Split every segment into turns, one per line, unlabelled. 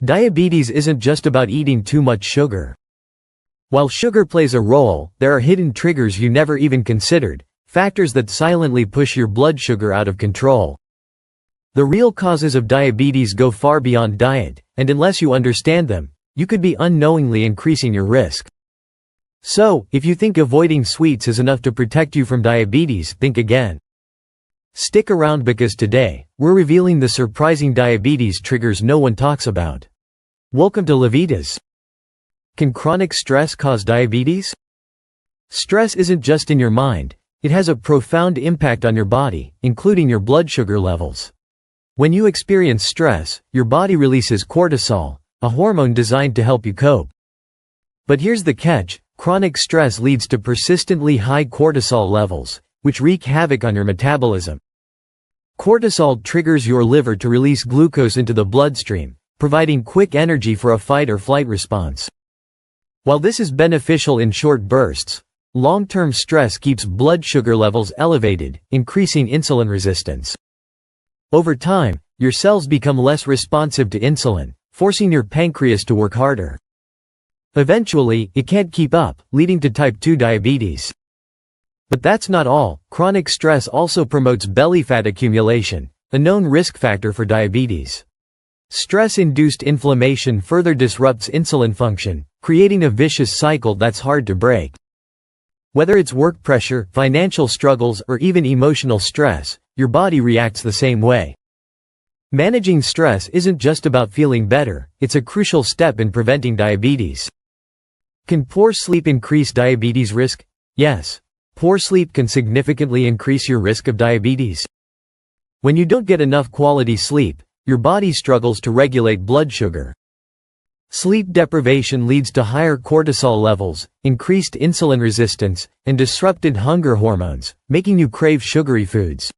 Diabetes isn't just about eating too much sugar. While sugar plays a role, there are hidden triggers you never even considered, factors that silently push your blood sugar out of control. The real causes of diabetes go far beyond diet, and unless you understand them, you could be unknowingly increasing your risk. So, if you think avoiding sweets is enough to protect you from diabetes, think again. Stick around because today, we're revealing the surprising diabetes triggers no one talks about. Welcome to Levitas. Can chronic stress cause diabetes? Stress isn't just in your mind, it has a profound impact on your body, including your blood sugar levels. When you experience stress, your body releases cortisol, a hormone designed to help you cope. But here's the catch. Chronic stress leads to persistently high cortisol levels, which wreak havoc on your metabolism. Cortisol triggers your liver to release glucose into the bloodstream, providing quick energy for a fight or flight response. While this is beneficial in short bursts, long-term stress keeps blood sugar levels elevated, increasing insulin resistance. Over time, your cells become less responsive to insulin, forcing your pancreas to work harder. Eventually, it can't keep up, leading to type 2 diabetes. But that's not all. Chronic stress also promotes belly fat accumulation, a known risk factor for diabetes. Stress-induced inflammation further disrupts insulin function, creating a vicious cycle that's hard to break. Whether it's work pressure, financial struggles, or even emotional stress, your body reacts the same way. Managing stress isn't just about feeling better, it's a crucial step in preventing diabetes. Can poor sleep increase diabetes risk? Yes. Poor sleep can significantly increase your risk of diabetes. When you don't get enough quality sleep, your body struggles to regulate blood sugar. Sleep deprivation leads to higher cortisol levels, increased insulin resistance, and disrupted hunger hormones, making you crave sugary foods.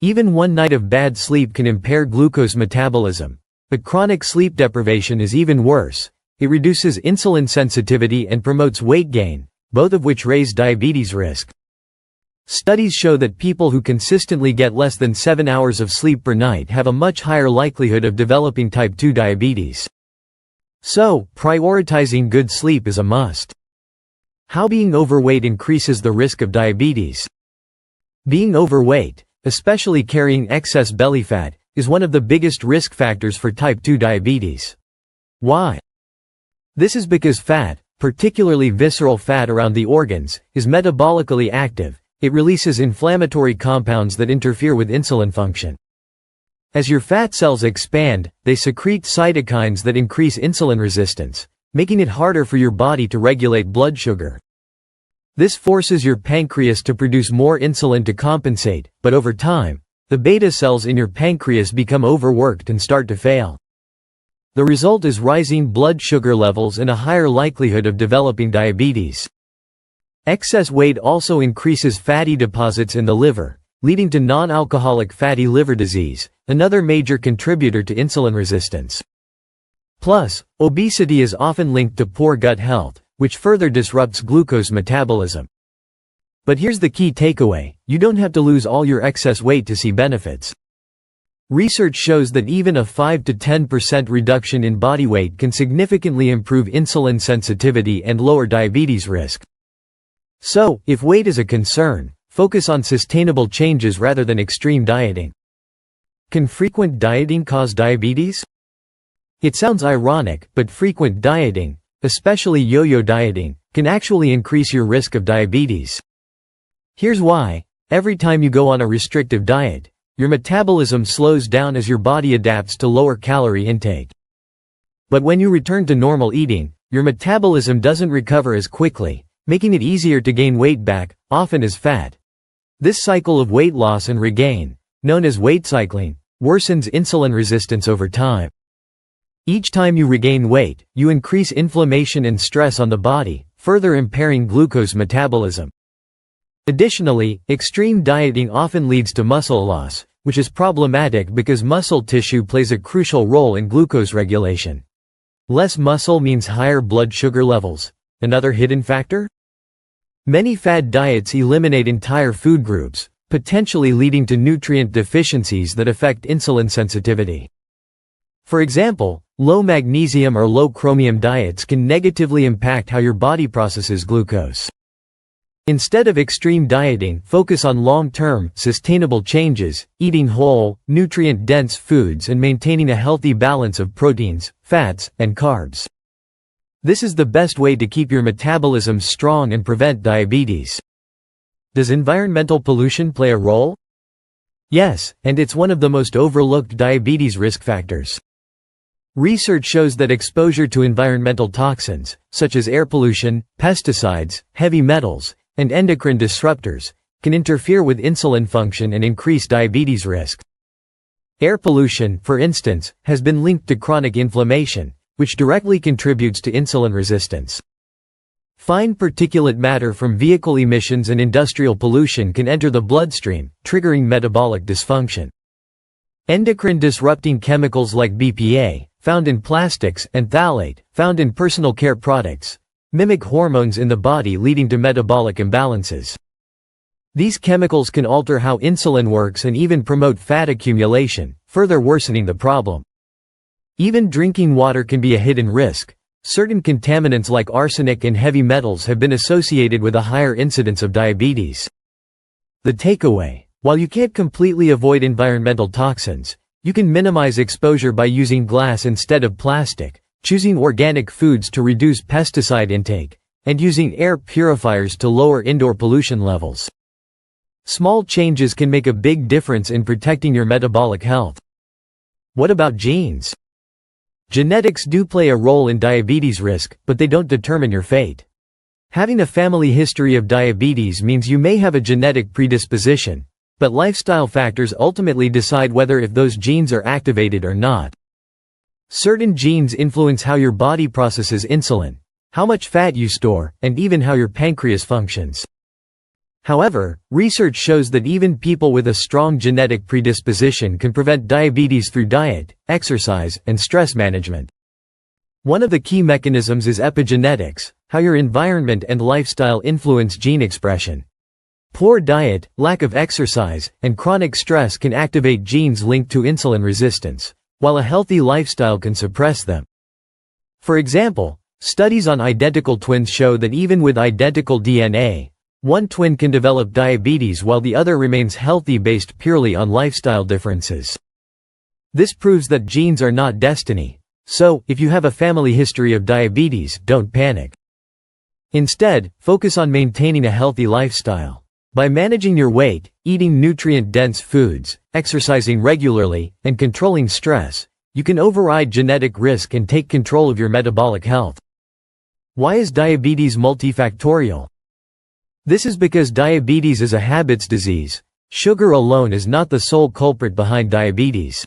Even one night of bad sleep can impair glucose metabolism, but chronic sleep deprivation is even worse. It reduces insulin sensitivity and promotes weight gain, both of which raise diabetes risk. Studies show that people who consistently get less than 7 hours of sleep per night have a much higher likelihood of developing type 2 diabetes. So, prioritizing good sleep is a must. How being overweight increases the risk of diabetes? Being overweight, especially carrying excess belly fat, is one of the biggest risk factors for type 2 diabetes. Why? This is because fat, particularly visceral fat around the organs, is metabolically active. It releases inflammatory compounds that interfere with insulin function. As your fat cells expand, they secrete cytokines that increase insulin resistance, making it harder for your body to regulate blood sugar. This forces your pancreas to produce more insulin to compensate, but over time, the beta cells in your pancreas become overworked and start to fail. The result is rising blood sugar levels and a higher likelihood of developing diabetes. Excess weight also increases fatty deposits in the liver, leading to non-alcoholic fatty liver disease, another major contributor to insulin resistance. Plus, obesity is often linked to poor gut health, which further disrupts glucose metabolism. But here's the key takeaway: you don't have to lose all your excess weight to see benefits. Research shows that even a 5 to 10% reduction in body weight can significantly improve insulin sensitivity and lower diabetes risk. So, if weight is a concern, focus on sustainable changes rather than extreme dieting. Can frequent dieting cause diabetes? It sounds ironic, but frequent dieting, especially yo-yo dieting, can actually increase your risk of diabetes. Here's why. Every time you go on a restrictive diet, your metabolism slows down as your body adapts to lower calorie intake. But when you return to normal eating, your metabolism doesn't recover as quickly, making it easier to gain weight back, often as fat. This cycle of weight loss and regain, known as weight cycling, worsens insulin resistance over time. Each time you regain weight, you increase inflammation and stress on the body, further impairing glucose metabolism. Additionally, extreme dieting often leads to muscle loss, which is problematic because muscle tissue plays a crucial role in glucose regulation. Less muscle means higher blood sugar levels. Another hidden factor? Many fad diets eliminate entire food groups, potentially leading to nutrient deficiencies that affect insulin sensitivity. For example, low magnesium or low chromium diets can negatively impact how your body processes glucose. Instead of extreme dieting, focus on long-term, sustainable changes, eating whole, nutrient-dense foods and maintaining a healthy balance of proteins, fats, and carbs. This is the best way to keep your metabolism strong and prevent diabetes. Does environmental pollution play a role? Yes, and it's one of the most overlooked diabetes risk factors. Research shows that exposure to environmental toxins, such as air pollution, pesticides, heavy metals, and endocrine disruptors, can interfere with insulin function and increase diabetes risk. Air pollution, for instance, has been linked to chronic inflammation, which directly contributes to insulin resistance. Fine particulate matter from vehicle emissions and industrial pollution can enter the bloodstream, triggering metabolic dysfunction. Endocrine disrupting chemicals like BPA, found in plastics, and phthalate, found in personal care products, mimic hormones in the body, leading to metabolic imbalances. These chemicals can alter how insulin works and even promote fat accumulation, further worsening the problem. Even drinking water can be a hidden risk. Certain contaminants like arsenic and heavy metals have been associated with a higher incidence of diabetes. The takeaway: while you can't completely avoid environmental toxins, you can minimize exposure by using glass instead of plastic, choosing organic foods to reduce pesticide intake, and using air purifiers to lower indoor pollution levels. Small changes can make a big difference in protecting your metabolic health. What about genes? Genetics do play a role in diabetes risk, but they don't determine your fate. Having a family history of diabetes means you may have a genetic predisposition, but lifestyle factors ultimately decide whether if those genes are activated or not. Certain genes influence how your body processes insulin, how much fat you store, and even how your pancreas functions. However, research shows that even people with a strong genetic predisposition can prevent diabetes through diet, exercise, and stress management. One of the key mechanisms is epigenetics, how your environment and lifestyle influence gene expression. Poor diet, lack of exercise, and chronic stress can activate genes linked to insulin resistance, while a healthy lifestyle can suppress them. For example, studies on identical twins show that even with identical DNA, one twin can develop diabetes while the other remains healthy based purely on lifestyle differences. This proves that genes are not destiny. So, if you have a family history of diabetes, don't panic. Instead, focus on maintaining a healthy lifestyle. By managing your weight, eating nutrient-dense foods, exercising regularly, and controlling stress, you can override genetic risk and take control of your metabolic health. Why is diabetes multifactorial? This is because diabetes is a habits disease. Sugar alone is not the sole culprit behind diabetes.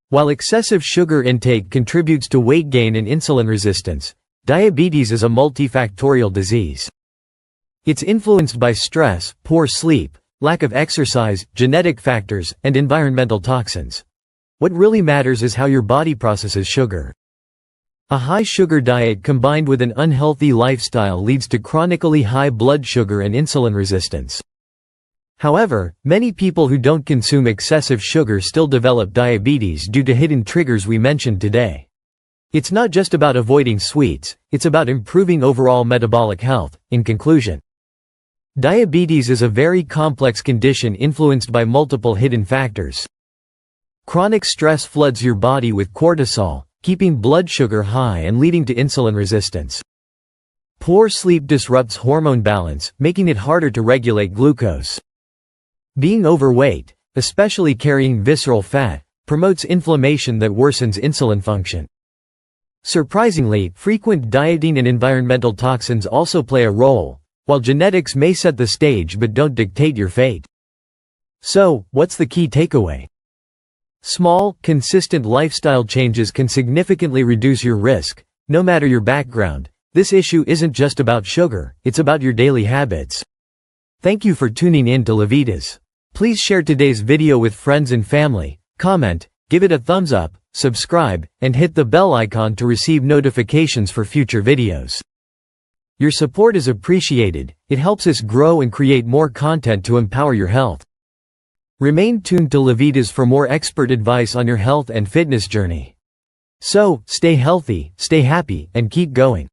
While excessive sugar intake contributes to weight gain and insulin resistance, diabetes is a multifactorial disease. It's influenced by stress, poor sleep, lack of exercise, genetic factors, and environmental toxins. What really matters is how your body processes sugar. A high sugar diet combined with an unhealthy lifestyle leads to chronically high blood sugar and insulin resistance. However, many people who don't consume excessive sugar still develop diabetes due to hidden triggers we mentioned today. It's not just about avoiding sweets, it's about improving overall metabolic health. In conclusion, diabetes is a very complex condition influenced by multiple hidden factors. Chronic stress floods your body with cortisol, keeping blood sugar high and leading to insulin resistance. Poor sleep disrupts hormone balance, making it harder to regulate glucose. Being overweight, especially carrying visceral fat, promotes inflammation that worsens insulin function. Surprisingly, frequent dieting and environmental toxins also play a role, while genetics may set the stage but don't dictate your fate. So, what's the key takeaway? Small, consistent lifestyle changes can significantly reduce your risk, no matter your background. This issue isn't just about sugar, it's about your daily habits. Thank you for tuning in to Levitas. Please share today's video with friends and family, comment, give it a thumbs up, subscribe, and hit the bell icon to receive notifications for future videos. Your support is appreciated, it helps us grow and create more content to empower your health. Remain tuned to Levitas for more expert advice on your health and fitness journey. So, stay healthy, stay happy, and keep going.